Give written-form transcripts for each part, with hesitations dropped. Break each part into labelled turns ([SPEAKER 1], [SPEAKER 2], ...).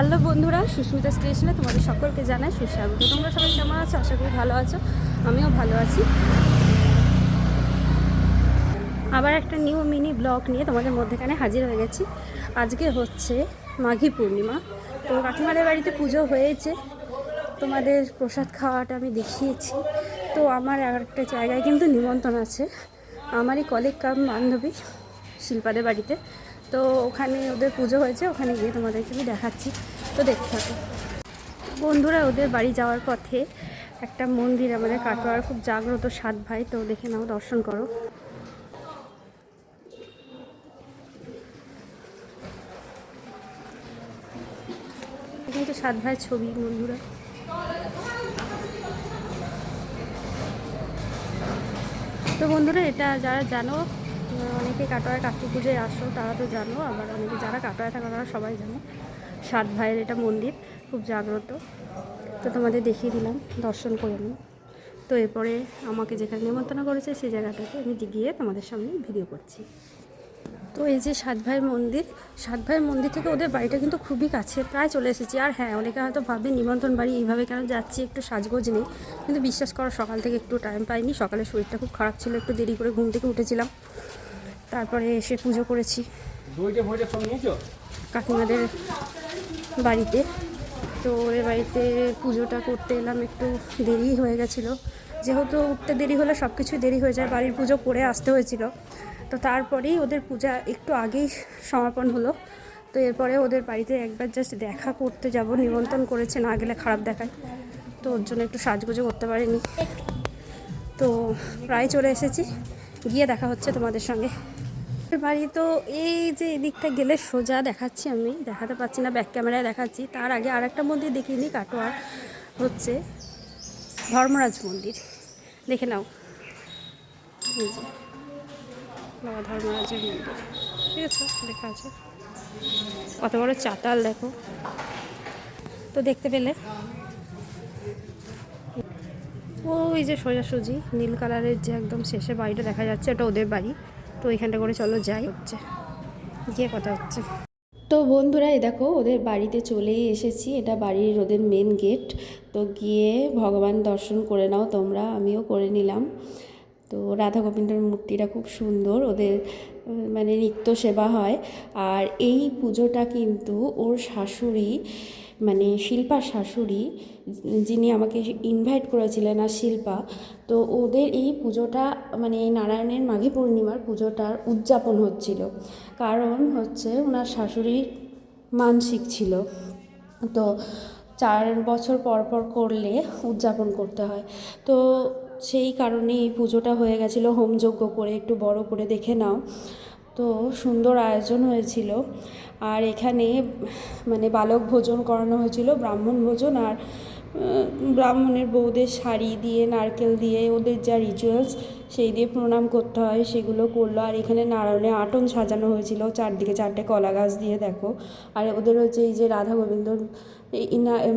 [SPEAKER 1] Hello বন্ধুরা, সুস্মিতা স্টেশনে তোমাদের সকলকে জানাই সুস্বাগত। তোমরা সবাই কেমন আছো? আশা করি ভালো আছো, আমিও ভালো আছি। আবার একটা নিউ মিনি ব্লগ নিয়ে তোমাদের মধ্যেখানে হাজির হয়ে গেছি। আজকে হচ্ছে মাঘী পূর্ণিমা, তো কাকিমাদের বাড়িতে পুজো হয়েছে, তোমাদের প্রসাদ খাওয়াটা আমি দেখিয়েছি। তো আমার একটা জায়গায় কিন্তু নিমন্ত্রণ আছে, আমারই কলিগ কাম বান্ধবী শিল্পাদের বাড়িতে। তো ওখানে ওদের পুজো হয়েছে, ওখানে গিয়ে তোমাদেরকে আমি দেখাচ্ছি, তো দেখতে থাকো বন্ধুরা। ওদের বাড়ি যাওয়ার পথে একটা মন্দির, আমাদের কাটোয়ার খুব জাগ্রত 7 ভাই, তো দেখে নাও, দর্শন করো। কিন্তু 7 ভাইয়ের ছবি বন্ধুরা। তো বন্ধুরা, এটা যারা জানো, অনেকে কাটোয়ায় কার্তিক পুজোয় আসো তারা তো জানো, আবার অনেকে যারা কাটোয়ায় থাকো তারা সবাই জানো 7 ভাইয়ের এটা মন্দির, খুব জাগ্রত। তো তোমাদের দেখিয়ে দিলাম, দর্শন করে নিই। তো এরপরে আমাকে যেখানে নিমন্ত্রণ করেছে সেই জায়গাটাতে আমি গিয়ে তোমাদের সামনে ভিডিও করছি। তো এই যে 7 ভাইয়ের মন্দির, 7 ভাইয়ের মন্দির থেকে ওদের বাড়িটা কিন্তু খুবই কাছে, প্রায় চলে এসেছি। আর হ্যাঁ, অনেকে হয়তো ভাবে নিমন্ত্রণ বাড়ি এইভাবে কেন যাচ্ছি, একটু সাজগোজ নেই, কিন্তু বিশ্বাস করো সকাল থেকে একটু টাইম পাইনি। সকালে শরীরটা খুব খারাপ ছিল, একটু দেরি করে ঘুম থেকে উঠেছিলাম, তারপরে এসে পুজো করেছি কাকিমাদের বাড়িতে। তো ওদের বাড়িতে পুজোটা করতে এলাম, একটু দেরি হয়ে গেছিলো, যেহেতু উঠতে দেরি হলে সব কিছুই দেরি হয়ে যায়, বাড়ির পুজো করে আসতে হয়েছিল। তো তারপরেই ওদের পূজা একটু আগেই সমাপন হলো। তো এরপরে ওদের বাড়িতে একবার জাস্ট দেখা করতে যাব, নিমন্ত্রণ করেছে, না গেলে খারাপ দেখায়, তো ওর জন্য একটু সাজগোজও করতে পারিনি। তো প্রায় চলে এসেছি, গিয়ে দেখা হচ্ছে তোমাদের সঙ্গে। বাড়ি তো এই যে এদিকটা গেলে সোজা দেখাচ্ছি, আমি দেখাতে পাচ্ছি না, ব্যাক ক্যামেরায় দেখাচ্ছি। তার আগে আর একটা মন্দির দেখিয়ে নিই, কাটোয়ার হচ্ছে ধর্মরাজ মন্দির, দেখে নাও। এই যে বাবা ধর্মরাজের মন্দির, ঠিক আছে, লেখা আছে, কত বড় চাতাল দেখো। তো দেখতে পেলে ওই যে সোজাসুজি নীল কালারের যে একদম শেষে বাড়িটা দেখা যাচ্ছে, ওটা ওদের বাড়ি। তো ওইখানটা করে চলো যাই, হচ্ছে গিয়ে কথা হচ্ছে। তো বন্ধুরা, এই দেখো ওদের বাড়িতে চলেই এসেছি, এটা বাড়ির ওদের মেন গেট। তো গিয়ে ভগবান দর্শন করে নাও তোমরা, আমিও করে নিলাম। তো রাধা গোবিন্দর মূর্তিটা খুব সুন্দর, ওদের মানে নিত্য সেবা হয়। আর এই পুজোটা কিন্তু ওর শাশুড়ি, মানে শিল্পার শাশুড়ি, যিনি আমাকে ইনভাইট করেছিলেন, আর শিল্পা, তো ওদের এই পুজোটা মানে এই নারায়ণের মাঘী পূর্ণিমার পুজোটার উদযাপন হচ্ছিল। কারণ হচ্ছে ওনার শাশুড়ির মানসিক ছিল, তো 4 বছর পর পর করলে উদযাপন করতে হয়। তো সেই কারণে এই পুজোটা হয়ে গেছিলো হোমযজ্ঞ করে, একটু বড় করে, দেখে নাও। তো সুন্দর আয়োজন হয়েছিল। আর এখানে মানে বালক ভোজন করানো হয়েছিল, ব্রাহ্মণ ভোজন। আর ব্রাহ্মণের বউদের শাড়ি দিয়ে, নারকেল দিয়ে, ওদের যা রিচুয়ালস সেই দিয়ে প্রণাম করতে হয় সেগুলো করলো। আর এখানে নারায়ণের আটন সাজানো হয়েছিল, চারদিকে 4টে কলা গাছ দিয়ে, দেখো। আর ওদের হচ্ছে এই যে রাধা গোবিন্দ,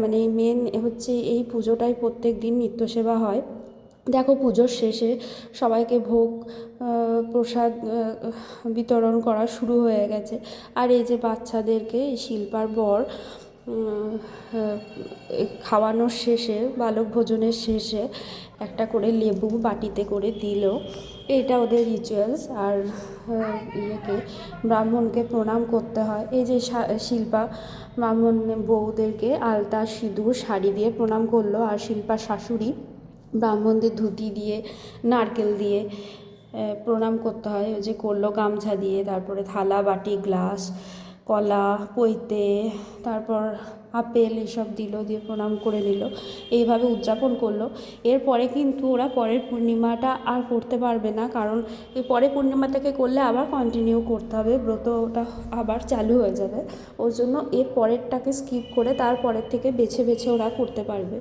[SPEAKER 1] মানে মেন হচ্ছে এই পুজোটাই প্রত্যেক দিন নিত্য সেবা হয়। দেখো পুজোর শেষে সবাইকে ভোগ প্রসাদ বিতরণ করা শুরু হয়ে গেছে। আর এই যে বাচ্চাদেরকে শিল্পার বর খাওয়ানোর শেষে, বালক ভোজনের শেষে একটা করে লেবু বাটিতে করে দিল, এটা ওদের রিচুয়ালস। আর ইয়েকে, ব্রাহ্মণকে প্রণাম করতে হয়। এই যে শিল্পা ব্রাহ্মণ বউদেরকে আলতা, সিঁদুর, শাড়ি দিয়ে প্রণাম করলো। আর শিল্পার শাশুড়ি ব্রাহ্মণদের ধুতি দিয়ে, নারকেল দিয়ে প্রণাম করতে হয়, ওই যে করলো গামছা দিয়ে। তারপরে থালা, বাটি, গ্লাস, কলা, পৈতে, তারপর আপেল এসব দিল, দিয়ে প্রণাম করে নিল, এইভাবে উদযাপন করলো। এরপরে কিন্তু ওরা পরের পূর্ণিমাটা আর করতে পারবে না, কারণ এই পরের পূর্ণিমা থেকে করলে আবার কন্টিনিউ করতে হবে, ব্রতটা আবার চালু হয়ে যাবে। ওর জন্য এর পরেরটাকে স্কিপ করে তারপরের থেকে বেছে বেছে ওরা করতে পারবে।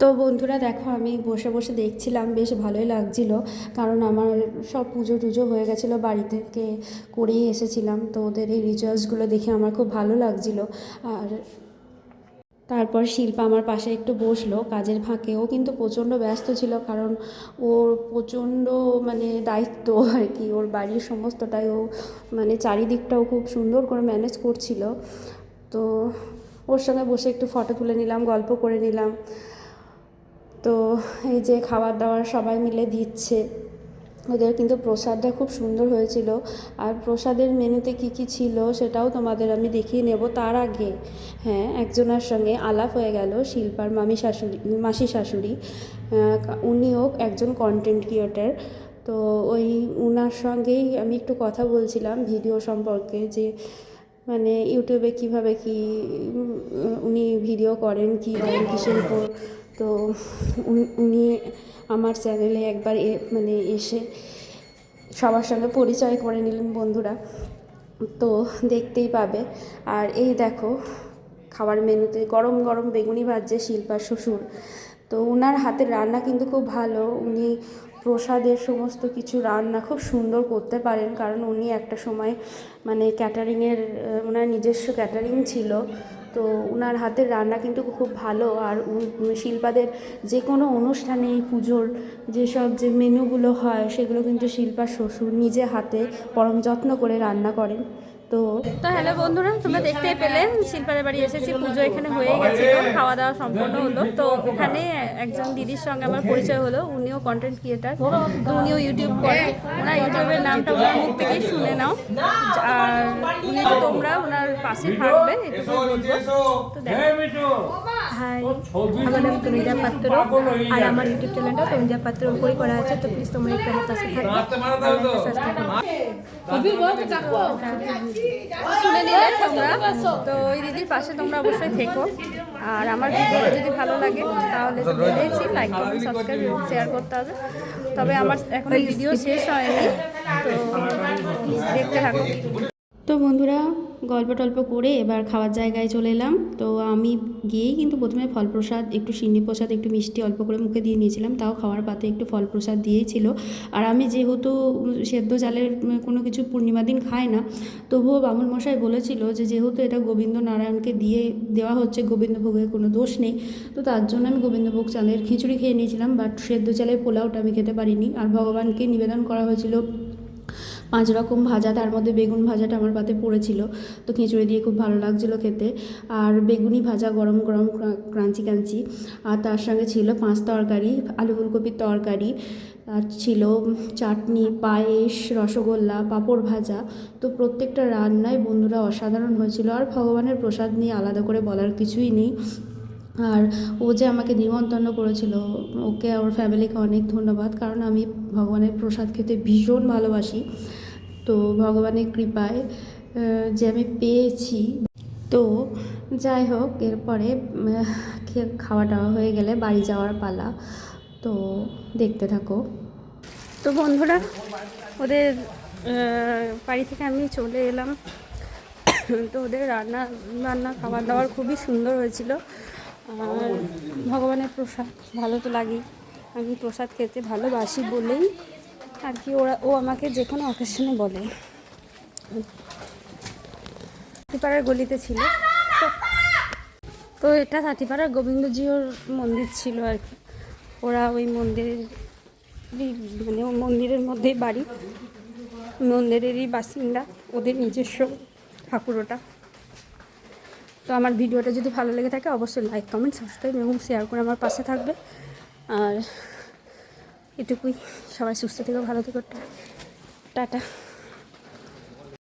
[SPEAKER 1] তো বন্ধুরা দেখো, আমি বসে বসে দেখছিলাম, বেশ ভালোই লাগছিল, কারণ আমার সব পুজো টুজো হয়ে গেছিলো, বাড়ি থেকে করেই এসেছিলাম। তো ওদের এই রিচুয়ালসগুলো দেখে আমার খুব ভালো লাগছিল। আর তারপর শিল্পা আমার পাশে একটু বসলো কাজের ফাঁকে, ও কিন্তু প্রচণ্ড ব্যস্ত ছিল, কারণ ওর প্রচণ্ড মানে দায়িত্ব আর কি, ওর বাড়ির সমস্তটাই ও মানে চারিদিকটাও খুব সুন্দর করে ম্যানেজ করছিল। তো ওর সঙ্গে বসে একটু ফটো তুলে নিলাম, গল্প করে নিলাম। তো এই যে খাবার দাবার সবাই মিলে দিচ্ছে, ওদের কিন্তু প্রসাদটা খুব সুন্দর হয়েছিল। আর প্রসাদের মেনুতে কি কি ছিল সেটাও তোমাদের আমি দেখিয়ে নেব। তার আগে হ্যাঁ, একজনের সঙ্গে আলাপ হয়ে গেল, শিল্পার মাসি শাশুড়ি। উনিও একজন কন্টেন্ট ক্রিয়েটার। তো ওই উনার সঙ্গেই আমি একটু কথা বলছিলাম ভিডিও সম্পর্কে, যে মানে ইউটিউবে কীভাবে কি উনি ভিডিও করেন, কী দেন, কিসের উপর। তো উনি আমার চ্যানেলে একবার মানে এসে সবার সঙ্গে পরিচয় করে নিলেন বন্ধুরা, তো দেখতেই পাবে। আর এই দেখো খাবার মেনুতে গরম গরম বেগুনি ভাজছে শিল্পার শ্বশুর। তো ওনার হাতের রান্না কিন্তু খুব ভালো, উনি প্রসাদের সমস্ত কিছু রান্না খুব সুন্দর করতে পারেন, কারণ উনি একটা সময় মানে ক্যাটারিংয়ের, ওনার নিজস্ব ক্যাটারিং ছিল। তো ওনার হাতের রান্না কিন্তু খুব ভালো। আর শিল্পাদের যে কোনো অনুষ্ঠানে পুজোর যেসব যে মেনুগুলো হয় সেগুলো কিন্তু শিল্পার শ্বশুর নিজে হাতে পরম যত্ন করে রান্না করেন। তো হ্যালো বন্ধুরা, তোমরা দেখতেই পেলে শিল্পাদের বাড়ি এসেছি, পুজো এখানে হয়ে গেছিলো, খাওয়া দাওয়া সম্পন্ন হলো। তো ওখানে একজন দিদির সঙ্গে আমার পরিচয় হলো, উনিও কন্টেন্ট ক্রিয়েটার, তো উনিও ইউটিউব করে। ওনার ইউটিউবের নামটা ওনার মুখ থেকেই শুনে নাও। আর উনি তোমরা ওনার পাশে থাকবে এটুকু বলবো। তো দেখো, হাই, আমার নাম তনুজা পাত্র, আর আমার ইউটিউব চ্যানেলটা তনুজা পাত্র উপরেই করা আছে। তো প্লিজ তোমরা একটু আমার পাশে থাকবে, শুনে নিলে তোমরা। তো ওই দিদির পাশে তোমরা অবশ্যই থেকো। আর আমার ভিডিওটা যদি ভালো লাগে তাহলে বলেছি লাইক কমেন্ট সাবস্ক্রাইব এবং শেয়ার করতে হবে। তবে আমার এখন ভিডিও শেষ হয়নি, তো দেখতে থাকো। তো বন্ধুরা, গল্প টল্প করে এবার খাওয়ার জায়গায় চলে এলাম। তো আমি গিয়েই কিন্তু প্রথমে ফল প্রসাদ, একটু সিন্নি প্রসাদ, একটু মিষ্টি অল্প করে মুখে দিয়ে নিয়েছিলাম, তাও খাওয়ার পাতে একটু ফল প্রসাদ দিয়েছিল। আর আমি যেহেতু সেদ্ধ চালের কোনো কিছু পূর্ণিমা দিন খাই না, তবুও বামুন মশাই বলেছিল যে যেহেতু এটা গোবিন্দ নারায়ণকে দেওয়া হচ্ছে, গোবিন্দভোগের কোনো দোষ নেই, তো তার জন্য আমি গোবিন্দভোগ চালের খিচুড়ি খেয়ে নিয়েছিলাম। বাট সেদ্ধ চালের পোলাওটা আমি খেতে পারিনি। আর ভগবানকে নিবেদন করা হয়েছিল 5 রকম ভাজা, তার মধ্যে বেগুন ভাজাটা আমার পাতে পড়েছিল, তো খিচুড়ি দিয়ে খুব ভালো লাগছিলো খেতে। আর বেগুনি ভাজা গরম গরম ক্রাঞ্চি ক্রাঞ্চি। আর তার সঙ্গে ছিল 5 তরকারি, আলু ফুলকপির তরকারি, আর ছিল চাটনি, পায়েস, রসগোল্লা, পাঁপড় ভাজা। তো প্রত্যেকটা রান্নাই বন্ধুরা অসাধারণ হয়েছিল। আর ভগবানের প্রসাদ নিয়ে আলাদা করে বলার কিছুই নেই। আর ও যে আমাকে নিমন্ত্রণ করেছিল, ওকে ওর ফ্যামিলিকে অনেক ধন্যবাদ, কারণ আমি ভগবানের প্রসাদ খেতে ভীষণ ভালোবাসি। তো ভগবানের কৃপায় যে আমি পেয়েছি। তো যাই হোক, এরপরে খাওয়া দাওয়া হয়ে গেলে বাড়ি যাওয়ার পালা, তো দেখতে থাকো। তো বন্ধুরা, ওদের বাড়ি থেকে আমি চলে এলাম। তো ওদের রান্না খাবার দাবার খুবই সুন্দর হয়েছিল। আর ভগবানের প্রসাদ ভালো তো লাগেই, আমি প্রসাদ খেতে ভালোবাসি বলেই আর কি ও আমাকে যে কোনো অকেশনে বলে। হাতিপাড়ার গলিতে ছিল, তো এটা হাতিপাড়ার গোবিন্দজিওর মন্দির ছিল আর কি। ওরা ওই মন্দিরের মানে মন্দিরের মধ্যেই বাড়ি, মন্দিরেরই বাসিন্দা, ওদের নিজস্ব ঠাকুর ওটা। তো আমার ভিডিওটা যদি ভালো লেগে থাকে অবশ্যই লাইক কমেন্ট সাবস্ক্রাইব এবং শেয়ার করে আমার পাশে থাকবে। আর এটুকুই, সবাই সুস্থ থেকো, ভালো থেকো, টাটা।